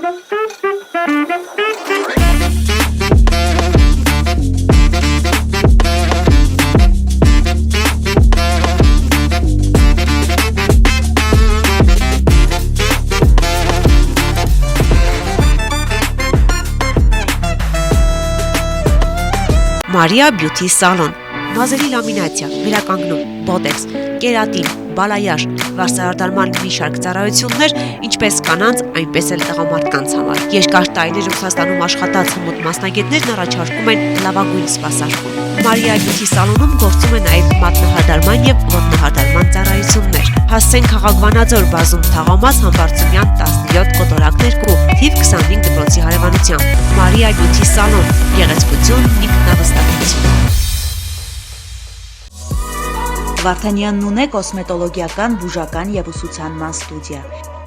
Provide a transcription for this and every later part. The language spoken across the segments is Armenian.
Maria Beauty Salon, նազերի լամինացիա, վերականգնում, բոտեքս, կերատին, բալայաժ, վարսահարդարման մի շարք ծառայություններ, ինչպես կանանց, այնպես էլ տղամարդկանց համար։ Երկար տարիներ Ռուսաստանում աշխատած հմուտ մասնագետներն առաջարկում են լավագույն սպասարկում։ Maria Beauty Salon-ում գործում է նաև մատնահարդարման եւ ոտնահարդարման ծառայություններ։ Հասցեն Խաղաղվանաձոր բազում թաղամաս Համբարձումյան 17 կոտորակ 2, թիվ 25 դպրոցի հարևանությամբ։ Maria Beauty Salon, գեղեցկություն, ինքնավստահություն։ Վարդանյանն ունե կոսմետոլոգիական, բուժական եւ ուսուցանման ստուդիա,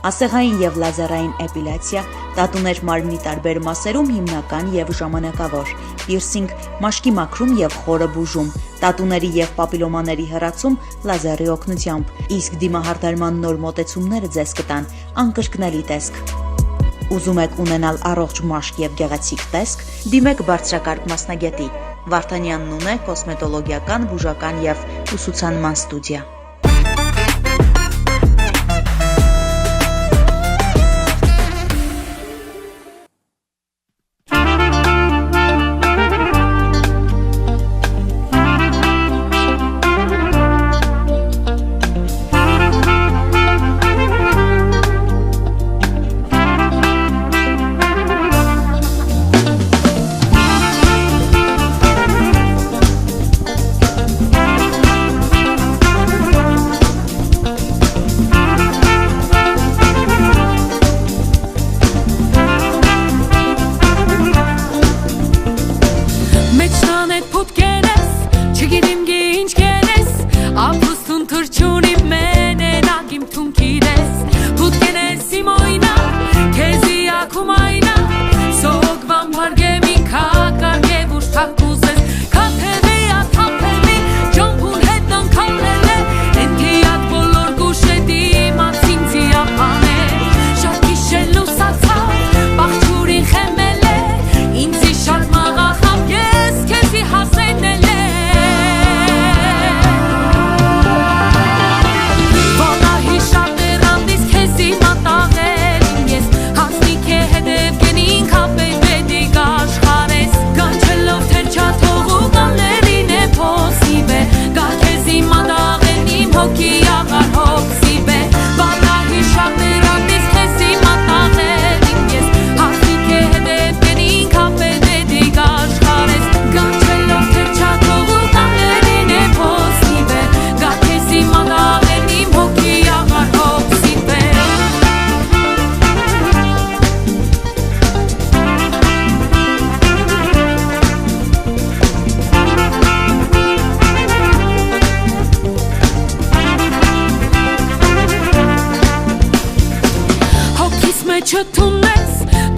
ասեղային եւ լազերային էպիլյացիա, տատուներ մարմնի տարբեր մասերում հիմնական եւ ժամանակավոր, պիրսինգ, մաշկի մաքրում եւ խորը բուժում, տատուների եւ պապիլոմաների հեռացում լազերի օգնությամբ, իսկ դիմահարդարման նոր մոտեցումները ձեզ կտան անկրկնելի տեսք։ Ուզում եք ունենալ առողջ մաշկ եւ գեղեցիկ տեսք, դիմեք բարձրակարգ մասնագետի։ Վարդանյանն ունե կոսմետոլոգիական, բուժական եւ ուսուցանման ստուդիա։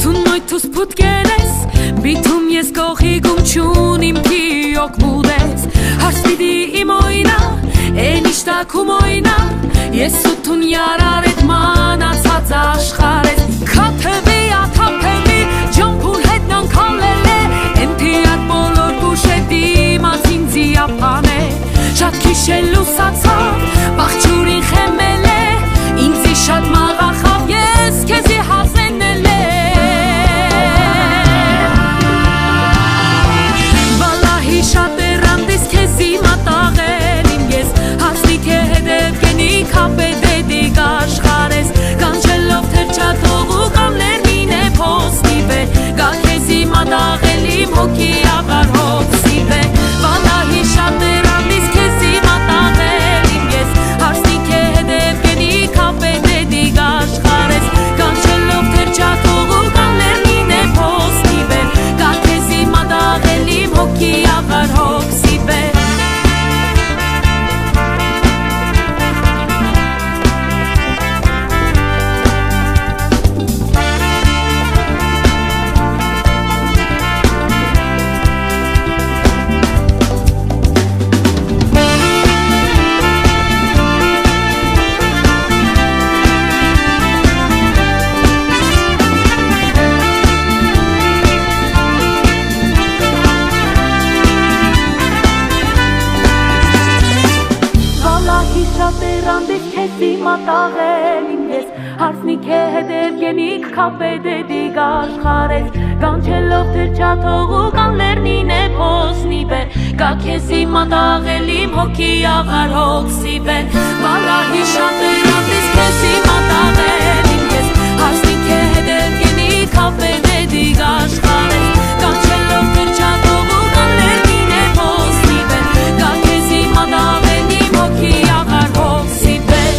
Թունոյթուս պուտկերես, բիթում ես կողիգում չունիմ կիոք մուդես, հարսպիդի իմ օյնա, են իշտակում օյնա, ես ութուն յարար էդ մանացած աշխարես, կաթևի աթապելի, ջամպուն հետնան կալել է, ենթի ատ բոլոր բուշետի մացին ձիապան է, շատ քիշել ուսացավ, բաղջուրին խեմել է, ինձի շատ մաղախավ, ես կեզի հասենել է, վալահի շատ է ռանդիս կեզի մատաղել իմ ես, հասնի կե հետև գենի կապետ էդի կաշխարես, կանչելով թրջատով քեզի մատաղել իմ ես հարցնի քե հետև գենիք քապեդեդի գաշխարես կանչելով թրջաթողու կան լերնին է փոսնի բեր կա քեզի մատաղել իմ հոգի աղար հոգսի բեր բալահի շատերատիս քեզի մատաղել իմ ես հարցնի քե հետև գենիք քապեդեդի գաշխարես կանչելով թրջաթողու կան լերնին է փոսնի բեր կա քեզի մատաղել իմ հոգի աղար հոգսի բեր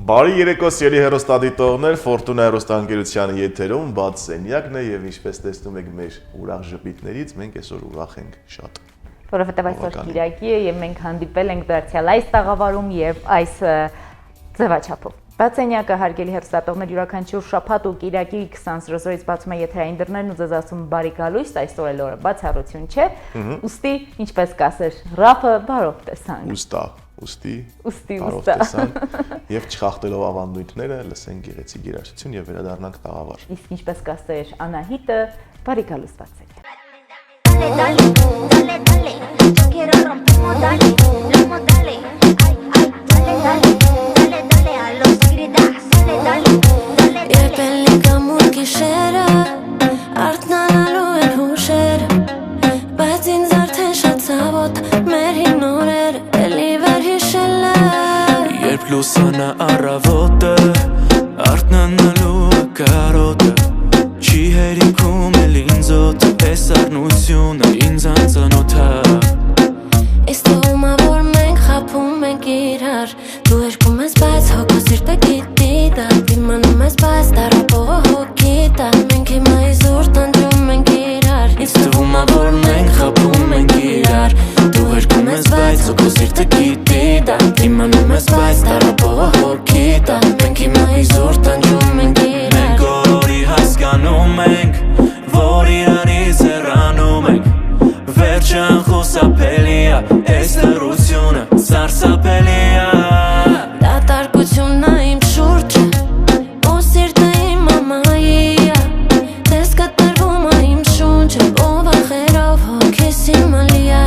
Բարի երեկո սիրելի հեռուստադիտողներ, Ֆորտունա հեռուստաընկերության եթերում բաց սենյակն է եւ ինչպես տեսնում եք մեր ուրախ ժպիտներից մենք այսօր ուրախ ենք շատ։ Որովհետեւ այսօր Կիրակի է եւ մենք հանդիպել ենք դարձյալ այս տաղավարում եւ այս ձևաչափով։ Բաց սենյակը հարգելի հեռուստատողներ յուրաքանչյուր շաբաթ ու Կիրակի 20:00-ից բացում է եթերային դռներն ու ձեզ ասում բարի գալույս, այսօր էլ օրը բացառություն չէ։ Ոստի, ինչպես կասեր, ռափը բարով տեսանք։ Ոստի բարով տեսանք եւ չխախտելով ավանդույթները լսենք գեղեցիկ երաժշտություն եւ վերադառնանք տաղավար։ Իսկ ինչպես կասեր Անահիտը, բարի գալույս բաց սենյակ։ Dale, dale, dale, yo quiero romper modales, los modales, ay, ay, dale, dale, dale, dale, a los gritas, dale, dale, dale, dale. Երբելի կամուր գիշերը, արթնանալու են հուշերը, բայց ինձ արդեն շատ ցավոտ, մեր հին օրերը, էլի վեր հիշել է։ Երբ լուսանա առավոտը, արթնանալու կարոտը, չի հերիքում էլ ինձ օդ, այս արնությունը ինձ անծանոթ է։ Ես թվում է, որ մենք խաբում ենք իրար, դու երկում ես, բայց հոգու սիրտը գիտի դա, դիմանում ես, բայց տարապողը հոգի դա, մենք հիմա իզուր տանջում ենք իրար։ Ինձ թվում է, որ մենք խաբում ենք իրար, դու երկում ես, բայց հոգու սիրտը գիտի դա, դիմանում ես, բայց տարապողը հոգի դա, մենք հիմա իզուր տանջում ենք իրար։ Մենք օրորի հասկանում ենք, որ իրանից հեռանում ենք, վերջը անխուսափելի է, այս լռությունը սարսափելի է։ Դատարկությունն է իմ շուրջը, ու սիրտը իմ մամայի է, դες կտրվում է իմ շունչը, ով ախերով հոգիս իմ ալի է։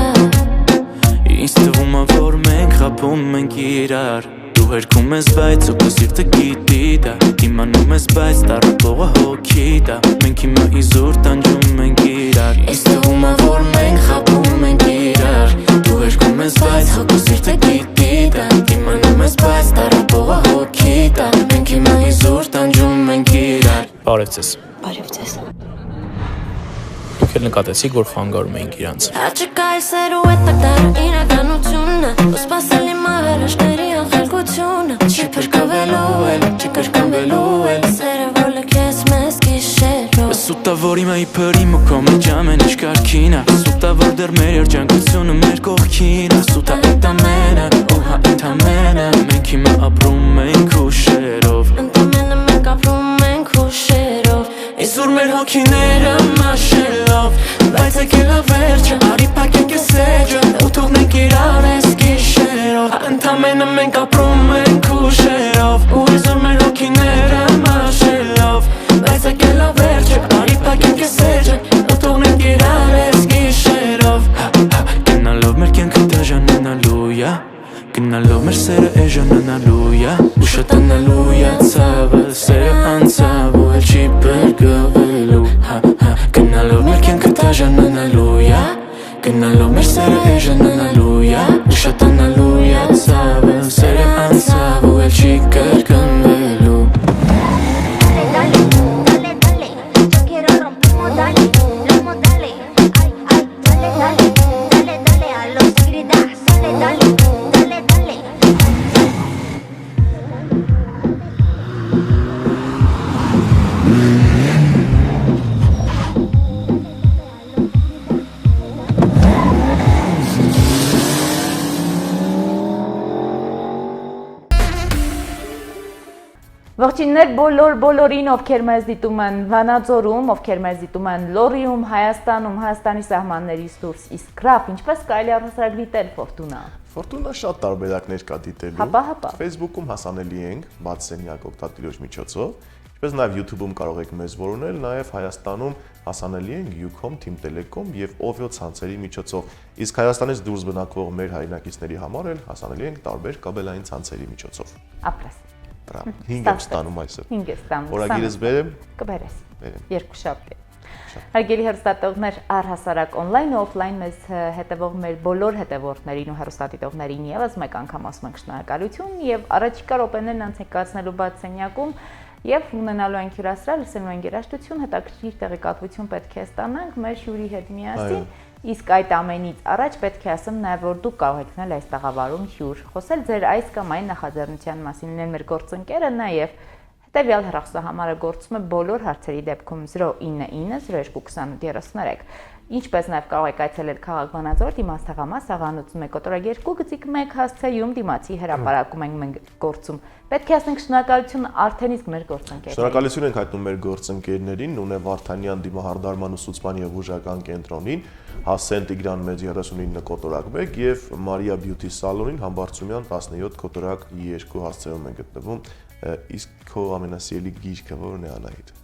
Ինձ թվում է, որ մենք խաբում ենք իրար, դու հերքում ես, բայց ու սիրտը գիտի դա, դիմանում ես, բայց տարապողը հոգի դա, մենք հիմա իզուր տանջում ենք իրար։ Ինձ թվում է, որ մենք խաբում ենք իրար, դու հերքում ես, բայց հոգու սիրտը գիտի դա, դիմանում ես, բայց տարապողը հոգի դա, մենք հիմա իզուր տանջում ենք իրար։ Բարև ձեզ։ Բարև ձեզ։ Դուք էլ նկատեցիք, որ խանգարում էինք իրանց։ Աչիկա այսերու է տակտարը իրականությունը, ու սպասելի մահերաշների անխելքությունը, չի փրկվելու էլ, չի կրկնվելու էլ, սերը որ լքես մեզ գիշերով։ Սուտա որ իմ իբր իմ ու քո մեջ ամեն ինչ կարգին է, սուտա որ դեռ մեր երջանկությունը մեր կողքին է, սուտա ընդամենը ու հա ընդամենը մենք հիմա ապրում ենք հուշերով, Ընդամենը մենք ապրում ենք հուշերով, իզուր մեր հոգիները մաշելով, բայց եկել է վերջը, արի փակենք այս էջը, ու թողնենք իրար այս գիշերով, ընդամենը մենք ապրում ենք հուշերով, ու իզուր մեր հոգիները մաշելով, բայց եկել է վերջը, արի փակենք այս էջը, ու թողնենք իրար այս գիշերով, գնալով մեր կյանքը դաժանանալու է, գնալով մեր սերը էժանանալու է, ու շատանալու է ցավը, սերը անցավ ու էլ չի բերգվելու, գնալով մեր կյանքը դաժանանալու է, գնալով մեր սերը էժանանալու է, ու շատանալու է ցավը, սերը անցավ ու էլ չի կրկնվելու։ Dale, dale, dale, yo quiero romper modales, los modales, ay, ay, dale, dale, dale, dale, a los gritas, dale, dale, dale, dale. Ողջույններ բոլորին, ովքեր մեզ դիտում են Վանաձորում, ովքեր մեզ դիտում են Լոռիում, Հայաստանում, Հայաստանի սահմաններից դուրս, իսկ Ռափ, ինչպես կարելի առհասարակ դիտել Ֆորտունա։ Ֆորտունա շատ տարբերակներ կա դիտելու։ Հապա։ Facebook-ում հասանելի ենք բաց սենյակ օգտատիրոջ միջոցով Ինչպես նաև YouTube-ում կարող եք մեզ որոնել, նաև Հայաստանում հասանելի ենք Ucom, Team Telecom եւ Ovio ցանցերի միջոցով։ Իսկ Հայաստանից դուրս բնակվող մեր հայրենակիցների համար էլ հասանելի ենք տարբեր կաբելային ցանցերի միջոցով։ Ապրես։ 5 եմ ստանում այսօր։ 5 եմ ստանում։ Օրագիրս բերեմ։ Կբերես։ Բերեմ։ Երկուշաբթի։ Հարգելի հեռուստատողներ, առհասարակ on-line ու off-line մեզ հետևող մեր բոլոր հետևորդներին ու հեռուստադիտողներին եւս մեկ անգամ ասում ենք շնորհակալություն եւ առաջիկա րոպեներն անցկացնելու բաց սենյակում եւ ունենալու ենք հյուրասրահ, լսելու ենք երաժշտություն, հետաքրքիր տեղեկատվություն պետք է ստանանք մեր հյուրի հետ միասին։ Իսկ այդ ամենից առաջ պետք է ասեմ նաև որ դուք կարող եք լինել այս տաղավարում հյուր, խոսել ձեր այս կամ այն նախաձեռնության մասին, լինել մեր գործընկերը նաև հետևյալ հեռախոսահամարը գործում է բոլոր հարցերի դեպքում 099 0228 33 Ինչպես նաև կարող եք այցելել քաղաք Վանաձոր, Դիմացթաղամաս, Աղանոցում 1-2 հասցեում դիմացի հրապարակում ենք մենք գործում։ Պետք է ասենք շնորհակալություն արդեն իսկ մեր գործընկերներին։ Շնորհակալություն ենք հայտնում մեր գործընկերներին, Նունե Վարդանյան դիմահարդարման ուսուցման եւ բուժական կենտրոնին, Հասեն Տիգրան մեծ 39 կոտորակ 1 եւ Մարիա Բյութի սալոնին Համբարձումյան 17 կոտորակ 2 հասցեում են գտնվում։ Իսկ քո ամենասիրելի գիրքը որն է, Անահիտ։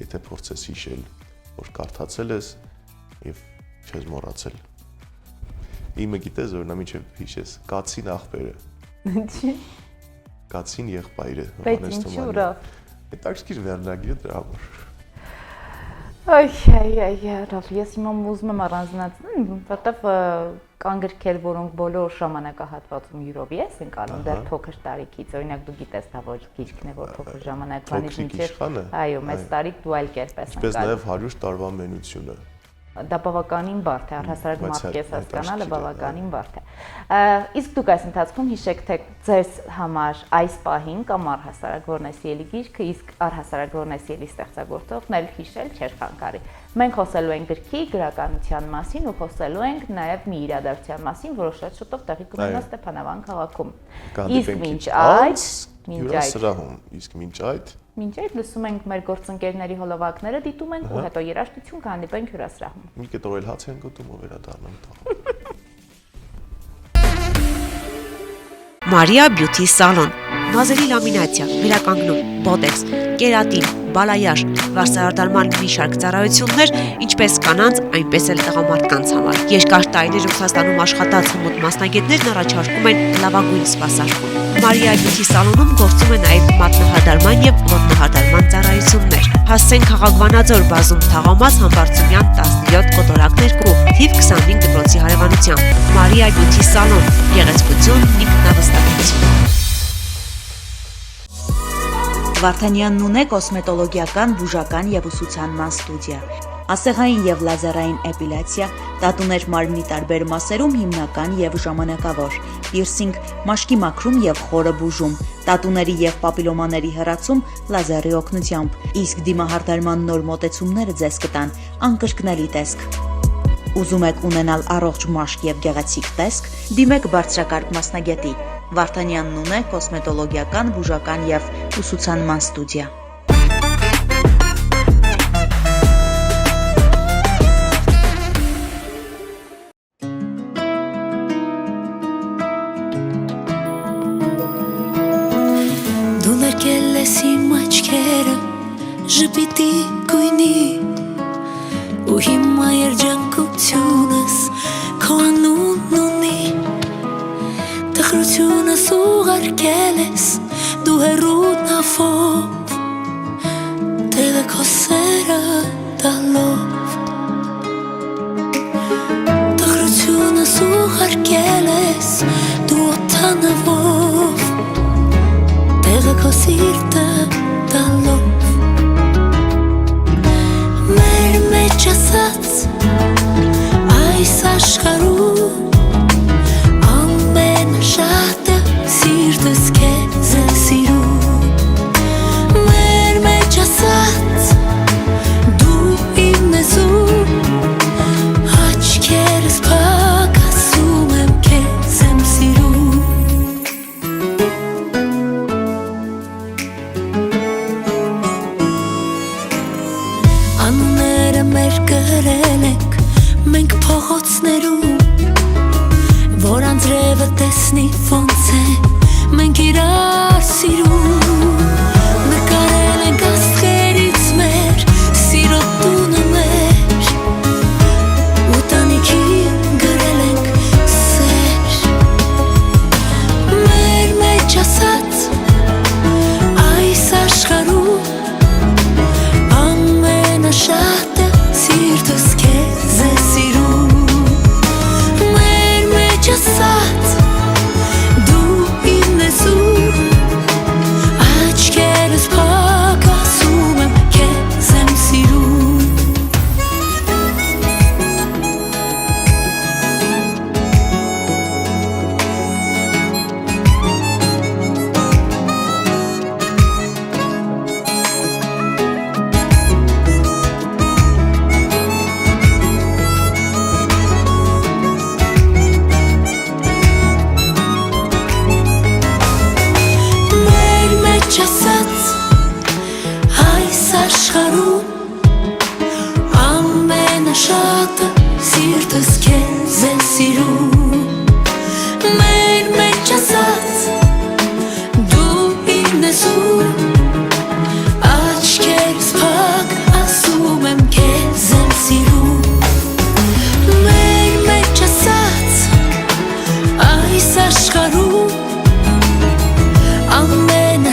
Եթե փորձես հիշել, որ կարդացել ես եւ չես մոռացել։ Իմը գիտես որ նա միջև հիշես Կացին ախպերը։ Ինչի։ Կացին եղբայրը Հովհաննես Թոմյանը։ Հետաքրքիր վերնագիր դրա համար։ Ես հիմա ուզում եմ առանձնացնել, որտեվ կան գրքեր, որոնք բոլոր ժամանակահատվածում յուրովի են անում դեռ փոքր տարիքից, օրինակ դու գիտես դա ոչ գիրքն է, որ փոքր ժամանակվանից մինչև այո, մեծ տարիք դու այլ կերպ ես Ինչպես նաև 100 տարվա մենությունը։ Դա բավականին բարդ է, առհասարակ մարդկես հասկանալը բավականին բարդ է։ Իսկ դուք այս ընթացքում հիշեք, թե ձեզ համար այս պահին կամ առհասարակ որն է սիրելի գիրքը, իսկ առհասարակ որն է սիրելի ստեղծագործողն էլ հիշել չէր խանգարի։ Մենք խոսելու ենք գրքի գրականության մասին ու խոսելու ենք նաև մի իրադարձության մասին, որը շատ շուտով տեղի կունենա Ստեփանավան քաղաքում։ Իսկ մինչ այդ լսում ենք մեր գործընկերների հոլովակները, դիտում ենք ու հետո երաժշտություն կհանդիպենք հյուրասրահում։ Մի կետ օրել հաց են գտում ու վերադառնանք տաղ։ Մարիա Բյութի սալոն, նազելի լամինացիա, վերականգնում, բոտեքս, կերատին, բալայաշ, վարսահարդարման մի շարք ծառայություններ, ինչպես կանանց, այնպես էլ տղամարդկանց համար։ Երկար տարիներ Ռուսաստանում աշխատած հմուտ մասնագետներն առաջարկում են լավագույն սպասարկում։ Մարիա Բյութի սալոնում գործում է նաև մատնահարդարման եւ ոտնահարդարման ծառայություններ։ Հասցեն քաղաք Վանաձոր, բազում Թաղամաս, Համբարձումյան 17 կոտորակ 2, թիվ 25 դպրոցի հարևանությամբ։ Մարիա Բյութի սալոն, գեղեցկություն, ինքնավստահություն։ Վարդանյան Նունե կոսմետոլոգիական, բուժական եւ ուսուցանման ստուդիա։ Ասեղային եւ լազերային էպիլյացիա, տատուներ մարմնի տարբեր մասերում հիմնական եւ ժամանակավոր, պիրսինգ, մաշկի մաքրում եւ խորը բուժում, տատուների եւ պապիլոմաների հեռացում լազերի օգնությամբ, իսկ դիմահարդարման նոր մոտեցումները ձեզ կտան անկրկնելի տեսք։ Ուզում եք ունենալ առողջ մաշկ եւ գեղեցիկ տեսք, դիմեք բարձրակարգ մասնագետի։ Վարդանյան Նունե կոսմետոլոգիական, բուժական եւ ուսուցանման ստուդիա։ Դու ներկել ես իմ աչքերը ժպիտի գույնի ու հիմա երջանկությունս քո անունն ունի տխրությունս ուղարկել ես դու հեռու նավով տեղը քո սերը տալով տխրությունս ուղարկել ես դու օդանավով տեղը քո սիրտը տալով մեր մեջ ասած այս աշխարհում ամեն շատը սիրտս քեզ է սիրում մեր մեջ ասած դու իմ ես աչքերս փակ ասում եմ քեզ եմ սիրում անունները մեր գրել ենք մենք փողոցներում որ անձրևը տեսնի ոնց է մենք իրար սիրում նկարել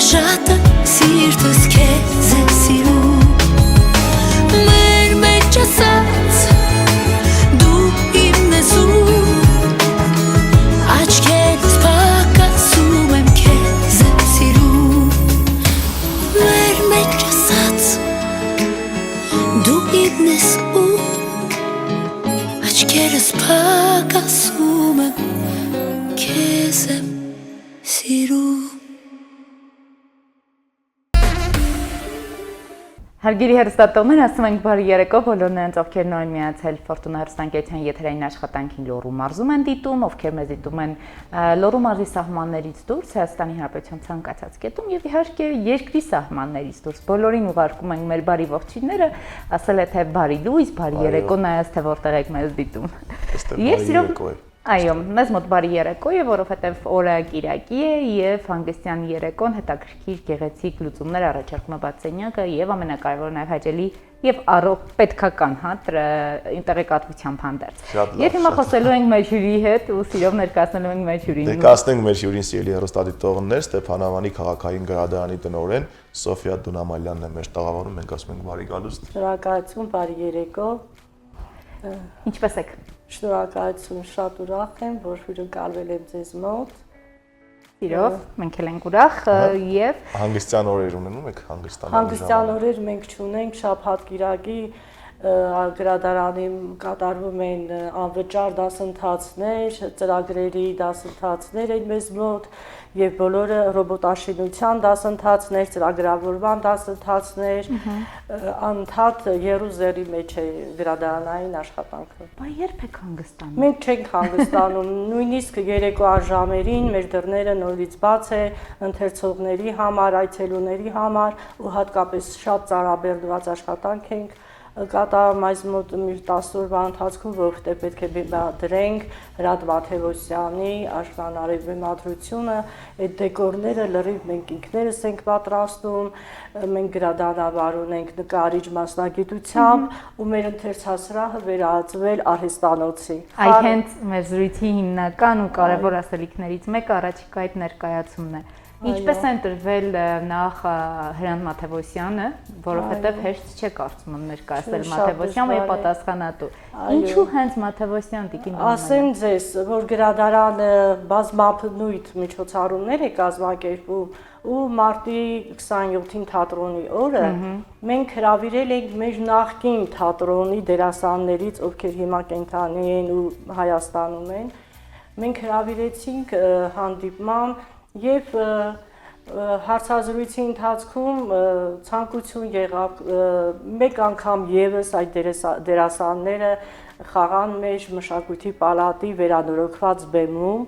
շատ սիրտս քեզ է սիրում մեր մեջ ասած դու իմն ես ու աչքերս փակասում եմ քեզ է սիրում մեր մեջ ասած դու իմն ես ու աչքերս փակասում եմ քեզ եմ սիրում Հարգելի հեռուստատողներ, ասում ենք բարի երեկո բոլորներն, ովքեր նոր միացել Ֆորտունա հեռուստաընկերության եթերային աշխատանքին Լոռու մարզում են դիտում, ովքեր մեզ դիտում են Լոռու մարզի սահմաններից դուրս, Հայաստանի Հանրապետության ցանկացած կետում եւ իհարկե երկրի սահմաններից դուրս։ Բոլորին ուղարկում ենք մեր բարի ողջույնները, ասել է թե բարի լույս, բարի երեկո, նայած թե որտեղ եք մեզ դիտում։ Եվ սիրով Այո, մեզ մոտ բարի երեկո է, որովհետև օրը կիրակի է եւ հանգստյան երեկոն հետաքրքիր գեղեցիկ լուծումներ առաջարկում է Բացենյակը եւ ամենակարևորը նաեւ հաճելի եւ պետքական տեղեկատվությամբ հանդերձ։ Եվ հիմա խոսելու ենք մեր հյուրի հետ ու սիրով ներկայացնելու ենք մեր հյուրին։ Ներկայացնենք մեր հյուրին սիրելի հեռուստադիտողներ, Ստեփանավանի քաղաքային գրադարանի տնօրեն Սոֆիա Դունամալյանն է մեր տաղավարում, մենք ասում ենք բարի գալուստ։ Շնորհակալություն, բարի երեկո։ Ինչպե՞ս եք։ Շնորհակալություն, շատ ուրախ եմ, որ հյուրընկալվել եմ ձեզ մոտ։ Սիրով, մենք էլ ենք ուրախ եւ հանգստյան օրեր ունենում եք հանգստանալու։ Հանգստյան օրեր մենք չունենք, շաբաթ կիրակի գրադարանում կատարվում են անվճար դասընթացներ, ծրագրերի դասընթացներ են մեզ մոտ եւ բոլորը ռոբոտաշինության դասընթացներ, ծրագրավորման դասընթացներ, անընդհատ երուզերի մեջ է գրադարանային աշխատանքը։ Բայց երբ եք հանգստանում։ Մենք չենք հանգստանում, նույնիսկ երեկոյան ժամերին մեր դռները նորից բաց է ընթերցողների համար, այցելուների համար ու հատկապես շատ ծառաբեռնված աշխատանք ենք կատարում այս մոտ 10 օրվա ընթացքում, որովհետև պետք է բեմադրենք Հրադ Մաթևոսյանի աշնանարև բեմադրությունը, այդ դեկորները լրիվ մենք ինքներս ենք պատրաստում, մենք գրադարանավար ունենք նկարիչ մասնագիտությամբ ու մեր ընթերցասրահը վերածվել արհեստանոցի։ Այ հենց մեր զրույցի հիմնական ու կարևոր ասելիքներից մեկը առաջիկա այդ ներկայացումն է։ Ինչպես է ընտրվել նախ Հրանտ Մաթևոսյանը, որովհետև հեշտ չէ կարծում եմ ներկայացնել Մաթևոսյանը եւ պատասխանատու։ Ինչու հենց Մաթևոսյան տիկին Դունամալյան։ Ասեմ ձեզ, որ գրադարանը բազմաբնույթ միջոցառումներ է կազմակերպում ու մարտի 27-ին թատրոնի օրը մենք հրավիրել ենք մեր նախկին թատրոնի դերասաններից, ովքեր հիմա կենտրոնի են ու Հայաստանում են, մենք հրավիրեցինք հանդիպման եւ հարցազրույցի ընթացքում ցանկություն եղավ մեկ անգամ եւս այդ դերասանները խաղան մեր մշակույթի պալատի վերանորոգված բեմում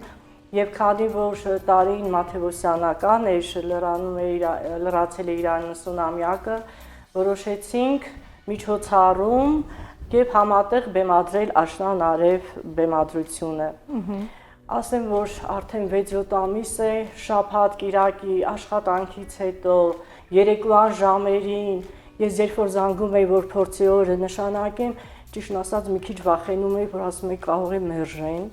եւ քանի որ տարին Մաթևոսյանական էր լրացել է իր 90-ամյակը որոշեցինք միջոցառում եւ համատեղ բեմադրել Աշնան արև բեմադրությունը Ասեմ, որ արդեն 6-7 ամիս է, շաբաթ կիրակի աշխատանքից հետո, երեկոյան ժամերին, ես երբ որ զանգում էի, որ փորձի օրը նշանակեմ, ճիշտ ասած մի քիչ վախենում էի, որ ասում էի կարող է մերժեն,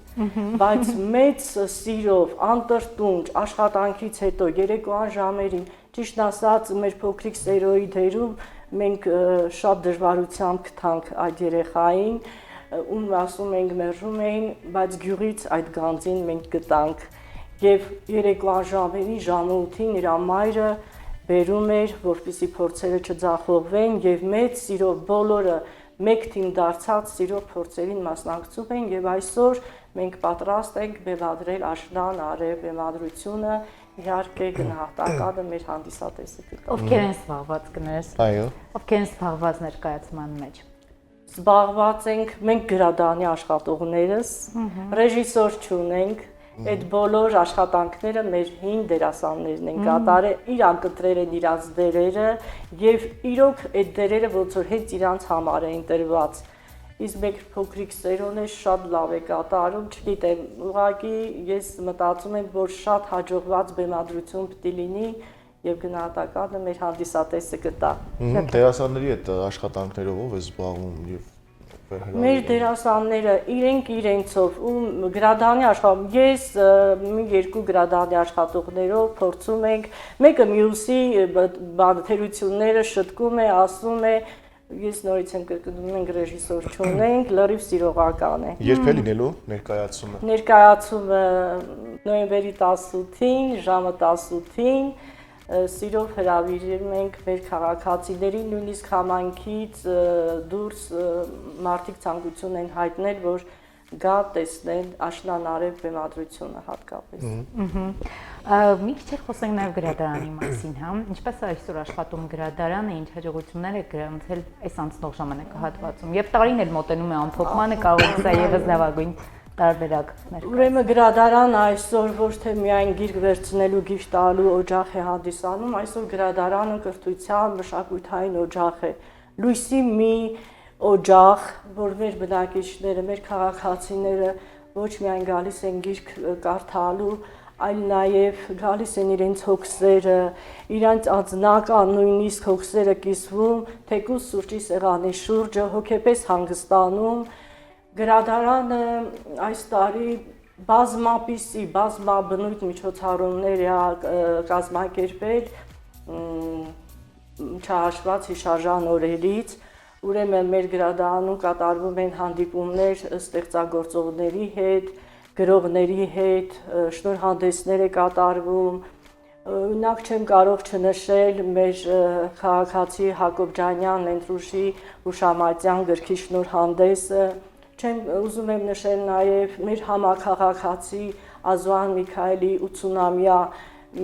բայց մեծ սիրով, անտրտունջ աշխատանքից հետո, երեկոյան ժամերին, ճիշտ ասած մեր փոքրիկ ստերոիդերում մենք շատ դժվարությամբ գտանք այդ երեխային, ում ասում ենք մերժում էին, բայց գյուղից այդ գանձին մենք գտանք եւ երեկոյան ժամերին ժամը 8-ին իր մայրը բերում էր, որպեսզի փորձերը չձախողվեն եւ մեծ սիրով բոլորը մեկ թիմ դարձած սիրով փորձերին մասնակցում են եւ այսօր մենք պատրաստ ենք բեմադրել Աշնան արև բեմադրությունը իհարկե գնահատականը մեր հանդիսատեսը կտա։ Ովքեր են զբաղված կներես։ Այո։ Ովքեր են զբաղված ներկայացման մեջ։ Զբաղված ենք մենք գրադարանի աշխատողներս, ռեժիսոր չունենք, այդ բոլոր աշխատանքները մեր հին դերասաններն են կատարել, իրանք կտրել են իրանց դերերը եւ իրոք այդ դերերը ոնց որ հենց իրանց համար էին տրված։ Իսկ մեկ փոքրիկ սերոն է շատ լավ է կատարում, չգիտեմ, ուղղակի ես մտածում եմ, որ շատ հաջողված բեմադրություն պետք է լինի եւ գնահատականը մեր հանդիսատեսը կտա։ Դերասանների այդ աշխատանքներով ով է զբաղվում եւ Մեր դերասանները իրենցով ու գրադարանի աշխատում, ես մի երկու գրադարանի աշխատողներով փորձում ենք, մեկը մյուսի բանթերությունները շտկում է, ասում է, ես նորից եմ կրկնում, մենք ռեժիսոր չունենք, լրիվ սիրողական է։ Երբ է լինելու ներկայացումը։ Ներկայացումը նոյեմբերի 18-ին, ժամը 18-ին, սիրով հրավիրում ենք մեր քաղաքացիներին, նույնիսկ համայնքից դուրս մարդիկ ցանկություն են հայտնել, որ գա տեսնեն աշնանարև բեմադրությունը հատկապես։ Մի քիչ խոսենք նաև գրադարանի մասին, հա։ Ինչպես է այսօր աշխատում գրադարանը, ինչ հաջողություններ է գրանցել այս անցնող ժամանակահատվածում։ Եվ տարին էլ մոտենում է ամփոփմանը, կարող է սա եւս լավագույն տարբերակներ։ Ուրեմն գրադարանը այսօր ոչ թե միայն գիրք վերցնելու, գիրք տալու օջախ է հանդիսանում, այսօր գրադարանը կրթության, մշակութային օջախ է։ Լույսի մի օջախ, որ մեր բնակիչները, մեր քաղաքացիները ոչ միայն գալիս են գիրք կարդալու, այլ նաև գալիս են իրենց հոգսերը, իրենց անձնական նույնիսկ հոգսերը կիսվում, թեկուզ սուրճի սեղանի շուրջը, հոգեպես հանգստանում։ Գրադարանը այս տարի բազմապիսի, բազմաբնույթ միջոցառումներ է կազմակերպել չհաշված հիշարժան օրերից, ուրեմն մեր գրադարանում կատարվում են հանդիպումներ ստեղծագործողների հետ, գրողների հետ, շնորհանդեսներ է կատարվում, Օրինակ չեմ կարող չնշել մեր քաղաքացի Հակոբ Ջանյան Նենտրուշի Հուշամատյան գրքի շնորհանդեսը, ուզում եմ նշել նաև մեր համաքաղաքացի Ազոհան Միքայելի 80-ամյա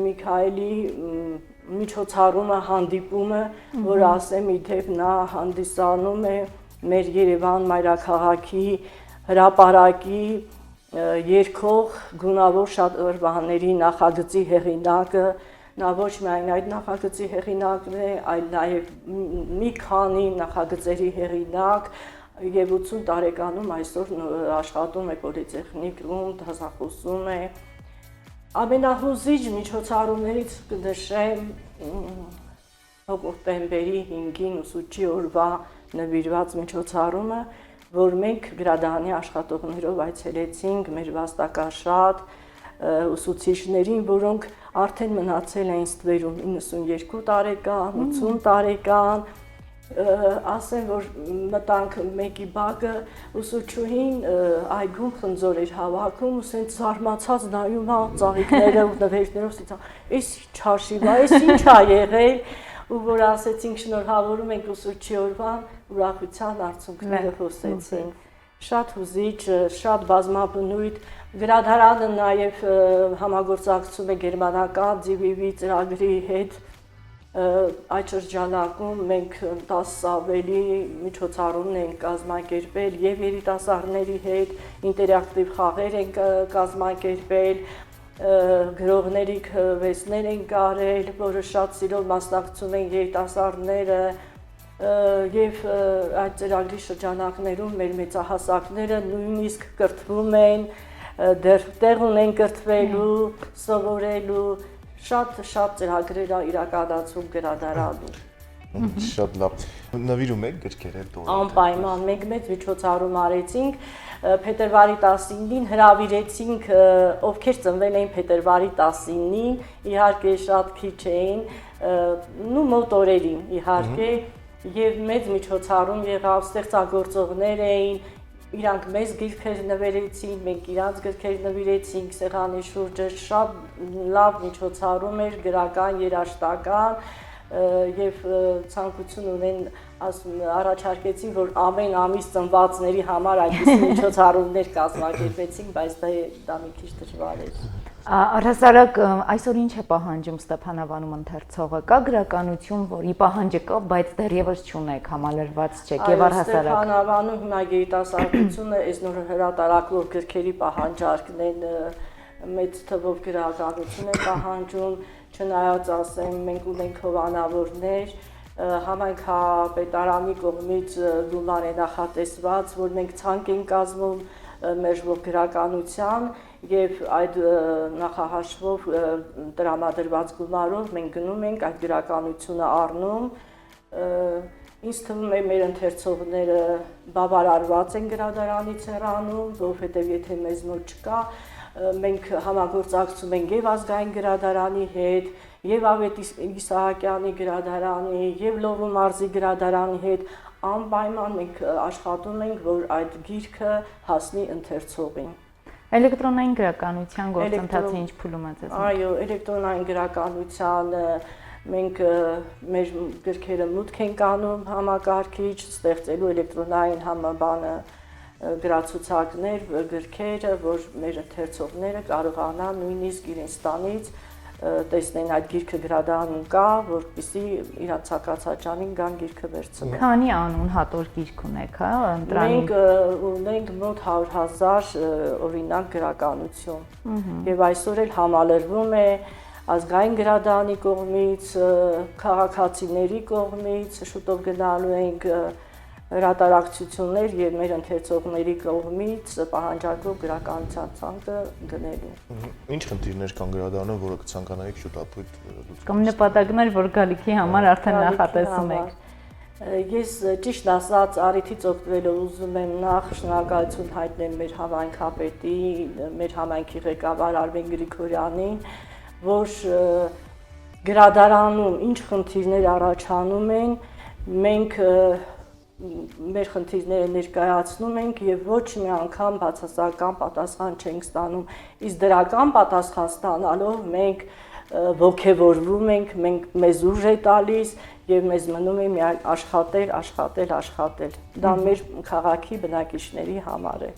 Միքայելի միջոցառումը, հանդիպումը, որ ասեմ իդեպ նա հանդիսանում է մեր Երևան մայրաքաղաքի հրապարակի երկող գունավոր շատ օրվանների նախագծի հեղինակը, նա ոչ միայն այդ նախագծի հեղինակն է, այլ նաև մի քանի նախագծերի հեղինակ եւ 80 տարեկանում այսօր աշխատում է պոլիտեխնիկում, դասախոսում է։ Ամենահուզիչ միջոցառումներից կնշեմ հոկտեմբերի 5-ին ուսուցչի օրվա նվիրված միջոցառումը, որ մենք գրադարանի աշխատողներով այցելեցինք մեր վաստակաշատ ուսուցիչներին, որոնք արդեն մնացել էին ստվերում 92 տարեկան, 80 տարեկան, ասեմ, որ մտանք մեկի բակը, ուսուցչուհին այգում խնձոր էր հավաքում, ու սենց զարմացած նայում է ծաղիկները ու նվերներով, այս չարշիվա, այս ինչ ա եղել, ու որ ասեցինք շնորհավորում ենք ուսուցչի օրվան, ուրախության արդյունքները խոսեցինք։ Շատ հուզիչ, շատ բազմաբնույթ, գրադարանը նաև համագործակցում է գերմանական GVV ծրագրի հետ, այդ շրջանակում մենք 10 ավելի միջոցառումներ ենք կազմակերպել եւ երիտասարդների հետ ինտերակտիվ խաղեր ենք կազմակերպել, գրողների քվեսներ են կարել, որը շատ սիրով մասնակցում են երիտասարդները եւ այդ ծրագրի շրջանակներում մեր մեծահասակները նույնիսկ կրթվում են, դեռ տեղ ունեն կրթվելու, սովորելու, շատ ծրագրեր իրականացում գրադարանում։ Շատ լավ։ Նվիրում եք գրքեր այդ օրը։ Անպայման, մենք մեծ միջոցառում արեցինք, փետրվարի 19-ին հրավիրեցինք, ովքեր ծնվել էին փետրվարի 19-ին, իհարկե շատ քիչ էին, մոտ օրերին իհարկե, եւ մեծ միջոցառում եղավ, ստեղծագործողներ էին, իրանք մեզ գրքեր նվիրեցին, մենք իրանց գրքեր նվիրեցինք, սեղանի շուրջը շատ լավ միջոցառում էր, գրական, երաժշտական եւ ցանկություն ունեն առաջարկեցին, որ ամեն ամիս ծնվածների համար այդպիսի միջոցառումներ կազմակերպեցին, բայց դա մի քիչ դժվար էր։ Առհասարակ այսօր ինչ է պահանջում Ստեփանավանում ընթերցողը, կա գրականություն, որի պահանջը կա, բայց դեռևս չունեք, համալրված չեք եւ առհասարակ Ստեփանավանում հիմա երիտասարդությունը այս նոր հրատարակվող գրքերի պահանջարկն են, մեծ թվով գրականություն է պահանջում, չնայած ասեմ, մենք ունենք հովանավորներ, համայնքապետարանի կողմից գումար է նախատեսված, որ մենք ցանկ ենք կազմում մեր գրականության եւ այդ նախահաշվով տրամադրված գումարով մենք գնում ենք այդ գրականությունը առնում Ինձ թվում է մեր ընթերցողները բավարարված են գրադարանից հեռանում, որովհետև եթե մեզ մոտ չկա, մենք համագործակցում ենք եւ ազգային գրադարանի հետ, եւ Ավետ Իսահակյանի գրադարանի, եւ Լոռու մարզի գրադարանի հետ, անպայման մենք աշխատում ենք, որ այդ գիրքը հասնի ընթերցողին։ Էլեկտրոնային գրականության գործընթացը ինչ փուլում է ձեզ։ Այո, էլեկտրոնային գրականության մենք մեր գրքերը մուտք ենք անում համակարգիչ, ստեղծելու էլեկտրոնային համաբանը գրացուցակներ, գրքերը, որ մեր ընթերցողները կարողանան նույնիսկ իրենց տանից տեսնեն այդ գիրքը գրադարանում կա, որպեսզի իրանց ցանկացածին գան գիրքը վերցնեն։ Քանի անուն հատոր գիրք ունեք, հա, ընտրանի։ Մենք ունենք մոտ 100,000 օրինակ գրականություն։ Եվ այսօր էլ համալրվում է ազգային գրադարանի կողմից, քաղաքացիների կողմից, շուտով գնալու ենք հրատարակություններ եւ մեր ընթերցողների կողմից պահանջարկվող գրականության ցանկը գնելու։ Ինչ խնդիրներ կան գրադարանում, որը կցանկանայիք շուտապույտ լուծել։ Կամ նպատակներ, որ գալիքի համար արդեն նախատեսում եք։ Ես ճիշտ ասած առիթից օգտվելով ուզում եմ նախ շնորհակալություն հայտնել մեր համայնքապետի, մեր համայնքի ղեկավար Արմեն Գրիգորյանին, որ գրադարանում ինչ խնդիրներ առաջանում են, մենք մեր խնդիրները ներկայացնում ենք եւ ոչ մի անգամ բացասական պատասխան չենք ստանում, իսկ դրական պատասխան ստանալով մենք ողջևորվում ենք, մեզ ուժ է տալիս եւ մեզ մնում է միայն աշխատել։ Դա մեր քաղաքի բնակիչների համար է։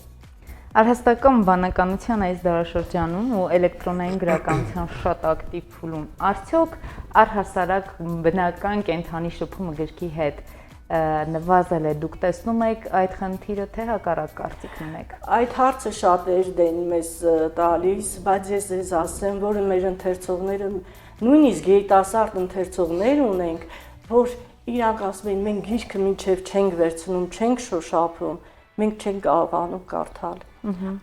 Արհեստական բանականության այս դարաշրջանում ու էլեկտրոնային գրականության շատ ակտիվ փուլում արդյոք առհասարակ բնական կենթանի շփումը գրքի հետ նվազել է, դուք տեսնում եք այդ խնդիրը, թե հակառակ կարծիք ունեք։ Այդ հարցը շատերն են մեզ տալիս, բայց ես ձեզ ասեմ, որ մեր ընթերցողները, նույնիսկ երիտասարդ ընթերցողներ ունենք, որ իրանք ասում են, մենք գիրքը մինչև չենք վերցնում, չենք շոշափում, մենք չենք կարողանում կարդալ։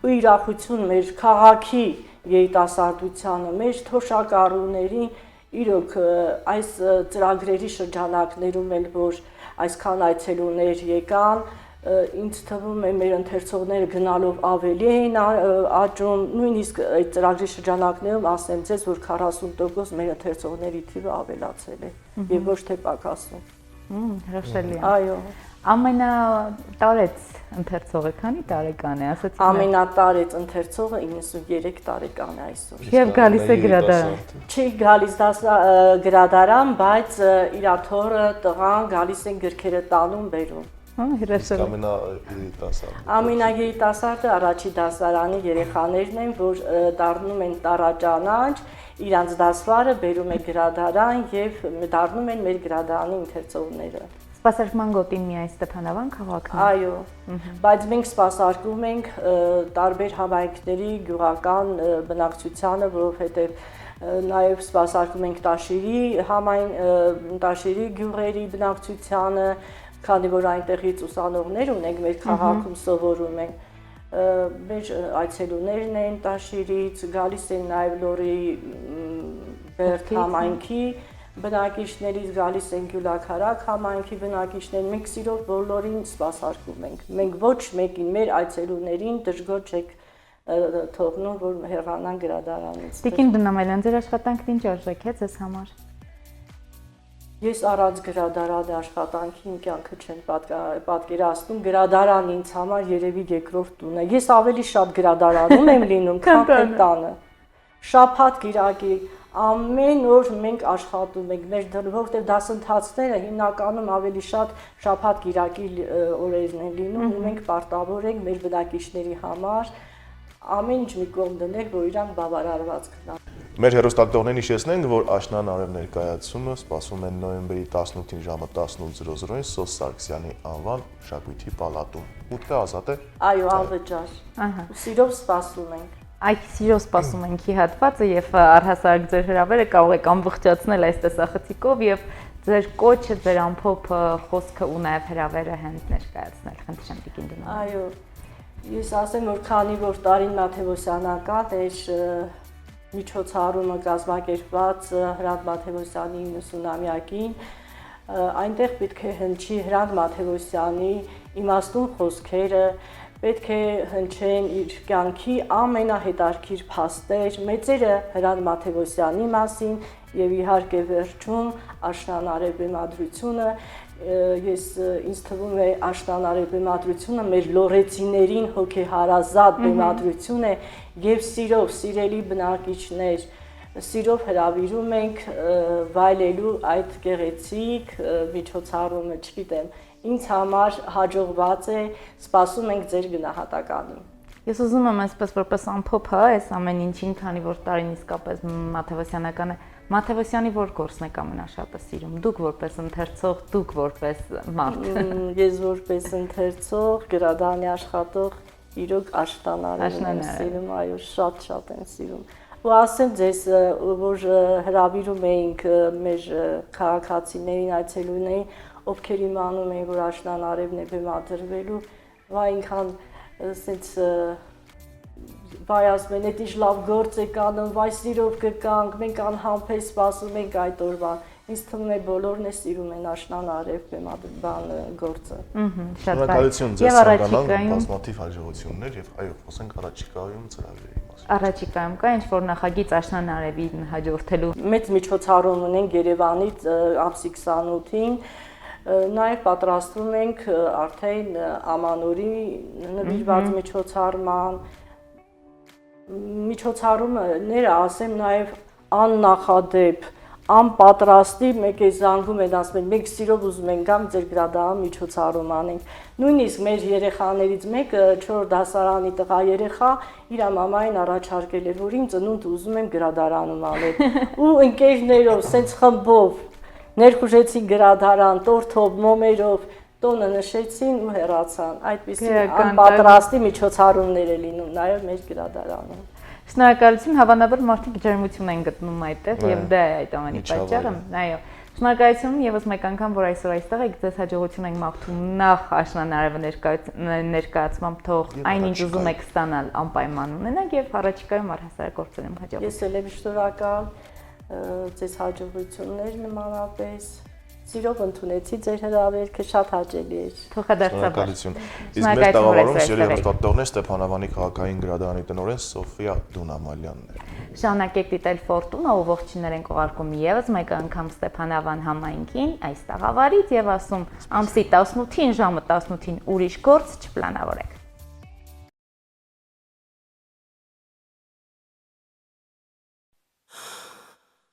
Ու իրախություն մեր քաղաքի երիտասարդությանը, մեր թոշակառուներին, իրոք այս ծրագրերի շրջանակներում էլ որ այսքան այցելուներ եկան, ինձ թվում է մեր ընթերցողները գնալով ավելի էին աճում, նույնիսկ այդ ծրագրի շրջանակներում ասեմ ձեզ, որ 40% մեր ընթերցողների թիվը ավելացել է եւ ոչ թե պակասում։ Հրաշալի է։ Այո։ Ամենատարեց ընթերցողը քանի տարեկան է, ասացիք։ Ամենատարեց ընթերցողը 93 տարեկան է այսօր։ Եվ գալիս է գրադարան։ Չի գալիս գրադարան, բայց իր թորը, տղան գալիս են գրքերը տանում բերում։ Հրաշալի։ Ամենագերիտասարդը առաջի դասարանի երեխաներն են, որ դառնում են տարաճանաչ, իրանց դասվարը բերում է գրադարան եւ դառնում են մեր գրադարանի ընթերցողները։ Սպասարկման գոտին միայն Ստեփանավան քաղաքն է։ Այո, բայց մենք սպասարկում ենք տարբեր համայնքների գյուղական բնակչությանը, որովհետև նաև սպասարկում ենք Տաշիրի գյուղերի բնակչությանը, քանի որ այնտեղից ուսանողներ ունենք, մեր քաղաքում սովորում են։ Մեր այցելուներն են Տաշիրից, գալիս են նաև Լոռի Բերդ համայնքի բնակիչներից, գալիս են Գյուլաքարակ համայնքի բնակիչներ, մենք սիրով բոլորին սպասարկում ենք։ Մենք ոչ մեկին մեր այցելուներին դժգոհ չենք թողնում, որ հեռանան գրադարանից։ Տիկին Դնամելյան, ձեր աշխատանքն ինչ արժեք է ձեզ համար։ Ես առանց գրադարանի աշխատանքի իմ կյանքը չեմ պատկերացնում, գրադարան ինձ համար երևի երկրորդ տունն է։ Ես ավելի շատ գրադարանում եմ լինում, քան տանը։ Շաբաթ կիրակի ամեն օր մենք աշխատում ենք, մեր որովհետև դասընթացները հիմնականում ավելի շատ շաբաթ կիրակի օրերն են լինում, ու մենք պարտավոր ենք մեր բնակիչների համար ամեն ինչ մի կողմ դնել, որ իրանք բավարարված գնան։ Մեր հեռուստադիտողներին հիշեցնենք, որ աշնան արև ներկայացումը սպասվում է նոյեմբերի 18-ին ժամը 18:00-ին Սոս Սարգսյանի անվան մշակույթի պալատում։ Մուտքը ազատ է։ Այո, անվճար։ Ահա։ Սիրով սպասում ենք։ Այդ սիրով սպասում ենք ի հատվածը եւ առհասարակ ձեր հրավերը կարող եք ամբողջացնել այս տեսախցիկով եւ ձեր կոչը, ձեր ամփոփ խոսքը ու նաեւ հրավերը հենց ներկայացնել։ Խնդրեմ Տիկին Դնամելյան։ Այո։ Ես ասեմ, որ քանի որ Տարին Մաթևոսյանական էր միջոցառումը կազմակերպված Հրանտ Մաթևոսյանի 90-ամյակին, այնտեղ պետք է հնչի Հրանտ Մաթևոսյանի իմաստուն խոսքերը, պետք է հնչեն իր կյանքի ամենահետաքրքիր փաստեր, մեծերը Հրանտ Մաթևոսյանի մասին եւ իհարկե վերջում աշնանարե բեմադրությունը, ինձ թվում է աշնանարե բեմադրությունը մեր լոռեցիներին հոգեհարազատ բեմադրություն է եւ սիրով, սիրելի բնակիչներ, սիրով հրավիրում ենք վայելելու այդ գեղեցիկ միջոցառումը, չգիտեմ, ինձ համար հաջողված է, սպասում ենք ձեր գնահատականին։ Ես ուզում եմ այսպես որպես ամփոփ, այս ամեն ինչին, քանի որ տարին իսկապես Մաթևոսյանական է, Մաթևոսյանի որ գործն եք ամենաշատը սիրում, դուք որպես ընթերցող, դուք որպես մարդ։ Ես որպես ընթերցող, գրադարանի աշխատող, իրոք աշտանարին եմ սիրում, այո, շատ եմ սիրում։ Ու ասեմ ձեզ, որ հրավիրում էինք մեր քաղաքացիներին, այցելուներին, ովքեր իմանում էին, որ աշնանարևն է բեմադրվելու, այնքան ասենց վայ ասում են, էդ ինչ լավ գործ եք անում, վայ սիրով կգանք, մենք անհամբեր սպասում ենք այդ օրվան։ Ինձ թվում է բոլորն է սիրում են աշնանարև բեմադրման գործը։ Շնորհակալություն ձեզ ցանկանալու բազմաթիվ հաջողություններ եւ այո, խոսենք առաջիկայում ծրագրերի մասին։ Առաջիկայում կա ինչ-որ նախագիծ աշնանարևին հաջորդելու։ Մեծ միջոցառում ունենք Երևանից ամսի 28-ին, նաև պատրաստվում ենք արդեն Ամանորի նվիրված միջոցառումները, ասեմ նաև աննախադեպ, անպատրաստի մեկ է զանգում են, ասում են, մենք սիրով ուզում ենք գամ ձեր գրադարան միջոցառում անենք։ Նույնիսկ մեր երեխաներից մեկը 4 դասարանի տղա երեխա իր մամային առաջարկել էր, որ իմ ծնունդ ուզում եմ գրադարանում անել։ Ու ընկերներով, սենց խմբով ներխուժեցին գրադարան, տորթով, մոմերով, տոնը նշեցին ու հեռացան։ Այդպիսի անպատրաստի միջոցառումներ է լինում նաև մեր գրադարանում։ Շնորհակալություն, հավանաբար մարդիկ ջերմություն են գտնում այդտեղ եւ դա է այդ ամենի պատճառը։ Այո։ Շնորհակալություն եւս մեկ անգամ, որ այսօր այստեղ եք, ձեզ հաջողություն ենք մաղթում նախ աշնանարևը ներկայացմամբ թող այնինչ ուզում եք ստանալ անպայման ունենաք եւ առաջիկայում առհասարակ գործերում հաջողություն։ Ես էլ եմ շնորհակալ, ձեզ հաջողություններ նմանապես, սիրով ընդունեցի ձեր հրավերքը, շատ հաճելի էր։ Թողադարձաբար։ Իսկ մեր տաղավարում սիրելի հեռուստատողներ Ստեփանավանի քաղաքային գրադարանի տնօրեն Սոֆիա Դունամալյանն էր։ Շարունակեք դիտել Ֆորտունա ու ողջույններ ենք ուղարկում եւս մեկ անգամ Ստեփանավան համայնքին այս տաղավարից եւ ասում ամսի 18-ին ժամը 18-ին ուրիշ գործ չպլանավորեք։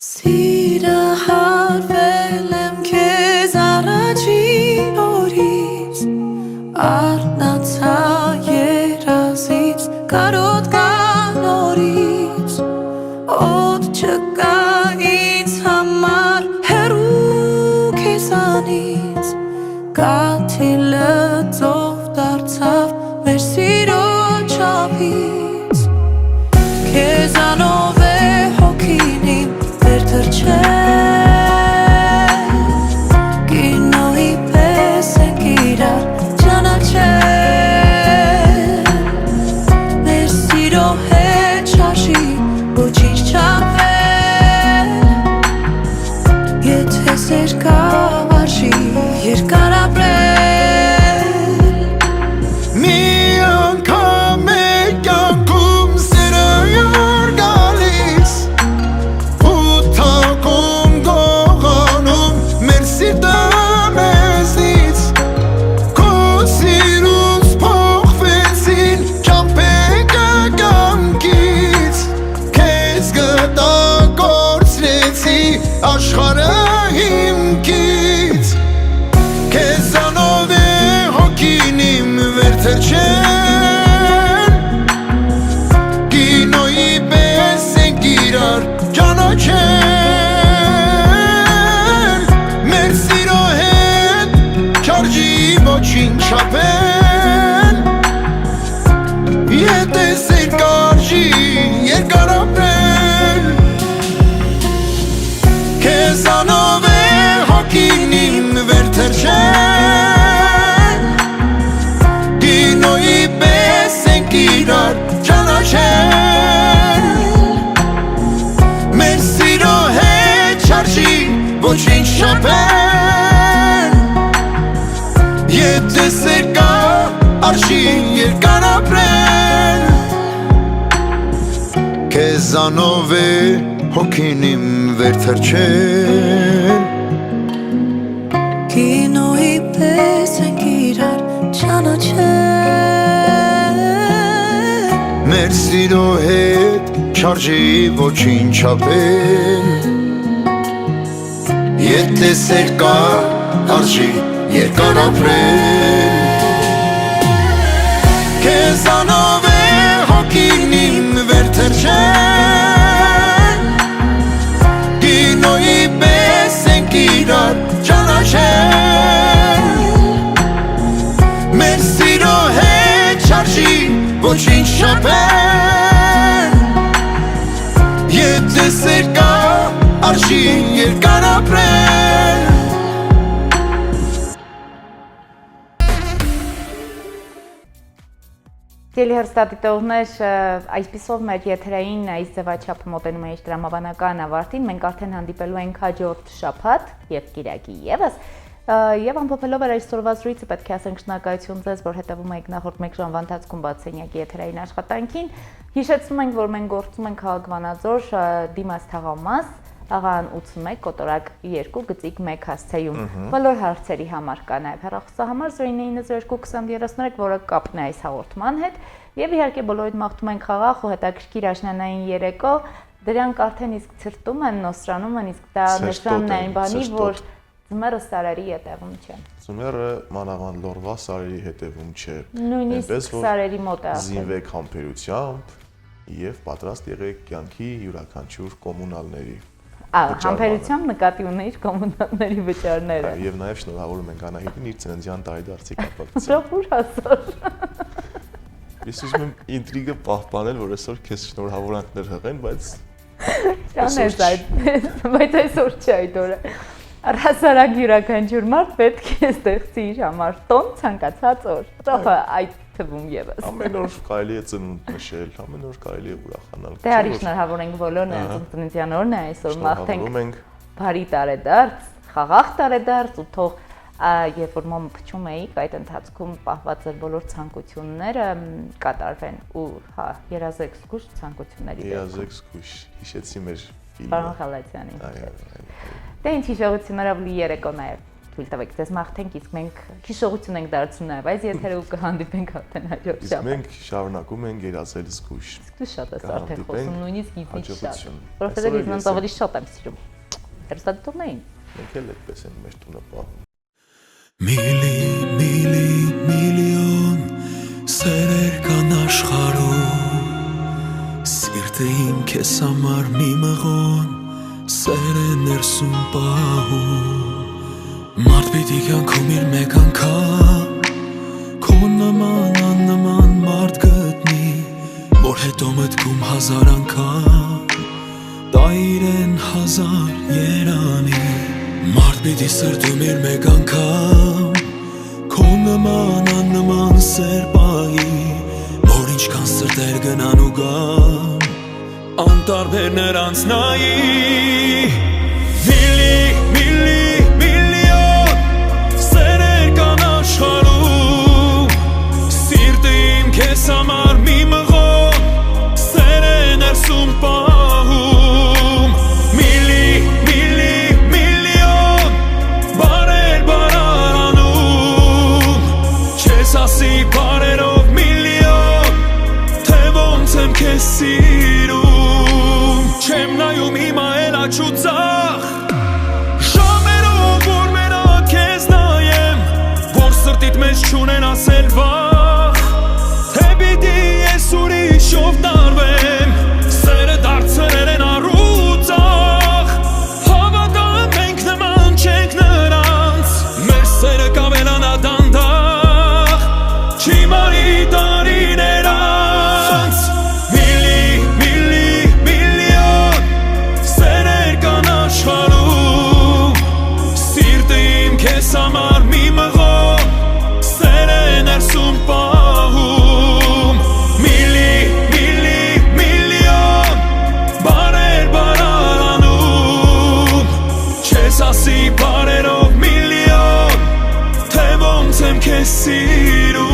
Սիրը հարվել եմ քեզ առաջին օրից, արթնացա երազից, կարոտ կան օրից, օդ չկա ինձ համար հեռու քեզանից, կաթիլը ծով դարձավ մեր սիրո չափից, քեզանով է հոգին իմ Կինոյի պես ենք իրար ճանաչել Մեր սիրո հետ շարժի ոչինչ չապել Եթե սերկավ արժի երկար ապրել Մի անգամ է կյանքում սերը յուր գալիս Աշխարհը հիմքից Քեզանով է հոգին իմ վերցրչեն Կինոյի պես ենք իրար ճանաչեն Մեր սիրո հետ չարժի ոչինչ չապեն Եթե սեր կարժի երկար ապրել Քեզանով է հոգին իմ վերցրչեն Կինոյի պես ենք իրար ճանաչեն Մեր սիրո հետ չարժի ոչինչ չապել Քեզանով է հոգին իմ վերթրջել Կինոյի պես ենք իրար ճանաչել Մեր սիրո հետ չարժի ոչինչ ապել Ետ տեսել կա արժի երկար ապրել Քեզանով է հոգին իմ վերթրջել Կինոյի պես ենք իրար ճանաչել Մեր սիրո հետ չարժի ոչինչ չապել Ետ տեսել կա արժի երկար ապրել Տելեհեռուստադիտողներ, այսպիսով մեր եթերային այս ձևաչափը մոտենում է իր դրամաբանական ավարտին, մենք արդեն հանդիպելու ենք հաջորդ շաբաթ եւ կիրակի եւս եւ ամփոփելով այսօրվա զրույցը պետք է ասենք շնորհակալություն ձեզ, որ հետևում եք նախորդ 1 ժամվա ընթացքում Բացենյակի եթերային աշխատանքին։ Հիշեցնում ենք, որ մենք գործում ենք քաղաք Վանաձոր դիմաց թաղամաս Աղան 81 կոտորակ 2 գծիկ 1 հասցեում բոլոր հարցերի համար կա նաև հեռախոսահամար 09022033, որը կապն է այս հաղորդման հետ եւ իհարկե բոլորիդ մաղթում ենք խաղաղ ու հետաքրքիր աշնանային երեկո դրանք արդեն իսկ ցրտում են նոսրանում են իսկ դա նշանն է այն բանի որ ձմեռը սարերի հետևում չէ Ձմեռը մանավանդ լորվա սարերի հետևում չէ նույնիսկ սարերի մոտ է զինվեք համբերությամբ եւ պատրաստ եղեք կյանքի յուրաքանչյուր կոմունալների Համբերությամբ նկատի ունեիր կոմունալների վճարները։ Եվ նաև շնորհավորում ենք Անահիտին իր ծննդյան տարեդարձի կապակցությամբ։ Շնորհավոր հասար։ Ես ուզում եմ ինտրիգը պահպանել, որ այսօր քեզ շնորհավորանքներ հղեն, բայց Ճանես այդ, բայց այսօր չի այդ օրը։ Առհասարակ յուրաքանչյուր մարդ պետք է ստեղծի իր համար տոն ցանկացած օր։ Թողը այդ թվում եւս։ Ամեն օր կարելի է ծնունդ նշել, ամեն օր կարելի է ուրախանալ։ Դե արի շնորհավոր ենք բոլորն են ծննդյան օրն է այսօր մաղթենք բարի տարեդարձ, խաղաղ տարեդարձ ու թող երբ որ մոմը փչում էիք այդ ընթացքում պահված էր բոլոր ցանկությունները կատարվեն ու հա երազեք զգուշ ցանկությունների դեպքում։ Երազեք զգուշ, հիշեցի մեր ֆիլմը։ Պարոն Խալացյանի։ Դե ինչ հիշողություններով լի երեկո նաև թույլ տվեք ձեզ մաղթենք, իսկ մենք հիշողություն ենք դարձնում նաև այս եթերով կհանդիպենք արդեն հաջորդ շաբաթ։ Իսկ մենք շարունակում ենք երազել զգույշ։ Դու շատ ես արդեն խոսում, նույնիսկ ինձնից շատ։ Հաջողություն։ Որովհետև ինձ ավելի շատ եմ սիրում։ Հերոստատիտողներին։ Մենք էլ այդպես ենք մեր տունը պահում։ Միլիոն սերեր կան աշխարհում Սիրտը իմ քեզ համար մի մղոն սեր է ներսում պահում Մարդ պիտի կյանքում իր մեկ անգամ Քո նման աննման մարդ գտնի Որ հետո մտքում 1000 անգամ Դա իրեն 1000 երանի Մարդ պիտի սրտում իր մեկ անգամ Քո նման աննման սեր պահի Որ ինչքան սրտեր գնան ու գան Անտարբեր նրանց նայի Միլիոն սերեր կան աշխարհում Սիրտը իմ քեզ համար մի մղոն Սեր է ներսում պահում Միլիոն բարեր բարարանում Չես ասի բարերով միլիոն Թե ոնց եմ քեզ սիրում Չեմ նայում հիմա էլ աչ ու ձախ Ժամերով որ մենակ քեզ նայեմ Որ սրտիդ մեջ չունեն ասել վախ Թե պիտի ես ուրիշով տարվեմ Սերը դարձրել են առուծախ Հավատամ մենք նման չենք նրանց Մեր սերը կավելանա դանդաղ Չի մարի տարիներանց Միլիոն սերեր կան աշխարհում Սիրտը իմ քեզ համար մի մղոն Սեր է ներսում պահում Միլիոն բարեր բարարանում Չես ասի բարերով միլիոն Թե ոնց եմ քեզ սիրում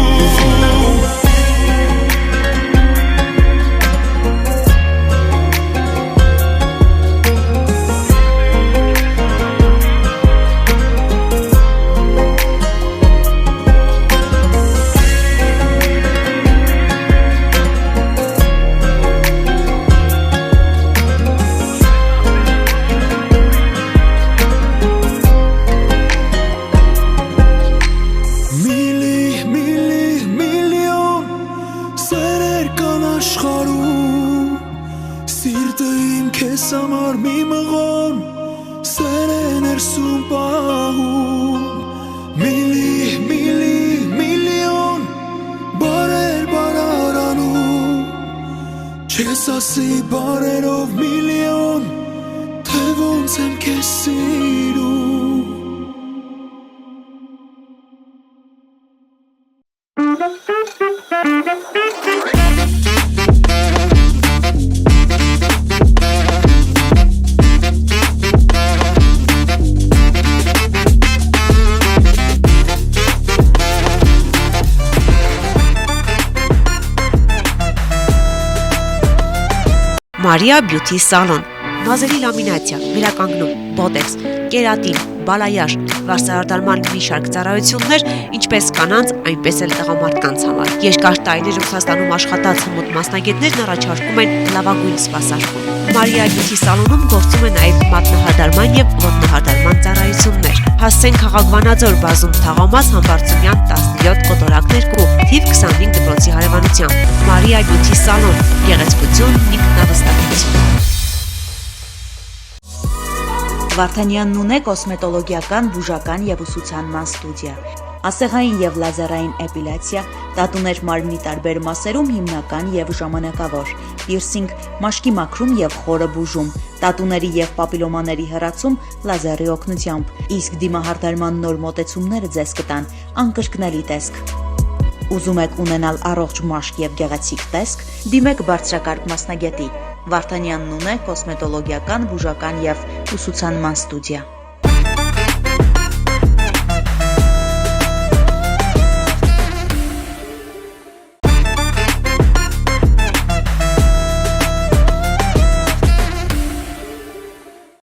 ասի բարերով միլիոն, թե ոնց եմ քեզ սիրում։ Maria Beauty Salon, նազերի լամինացիա, վերականգնում, բոտեքս, կերատին, բալայար, վարսահարդարման մի շարք ծառայություններ, ինչպես կանանց, այնպես էլ տղամարդկանց համար։ Երկար տարիներ Ռուսաստանում աշխատած հմուտ մասնագետներն առաջարկում են լավագույն սպասարկում։ Maria Beauty Salon-ում գործում է նաև մատնահարդարման եւ ոտնահարդարման ծառայություններ։ Հասցեն Խաղաղվանաձոր բազում թաղամաս Համբարձումյան 17 կոտորակներ կու, թիվ 25 դպրոցի հարևանությամբ։ Maria Beauty Salon, գեղեցկություն, ինքնավստահություն։ Վարդանյանն ունե կոսմետոլոգիական, բուժական եւ ուսուցանման ստուդիա։ Ասեղային եւ լազերային էպիլյացիա, տատուներ մարմնի տարբեր մասերում հիմնական եւ ժամանակավոր, պիրսինգ, մաշկի մաքրում եւ խորը բուժում, տատուների եւ պապիլոմաների հեռացում լազերի օգնությամբ, իսկ դիմահարդարման նոր մոտեցումները ձեզ կտան անկրկնելի տեսք։ Ուզում եք ունենալ առողջ մաշկ եւ գեղեցիկ տեսք, դիմեք բարձրակարգ մասնագետի։ Վարդանյանն ունե կոսմետոլոգիական, բուժական եւ ուսուցանման ստուդիա։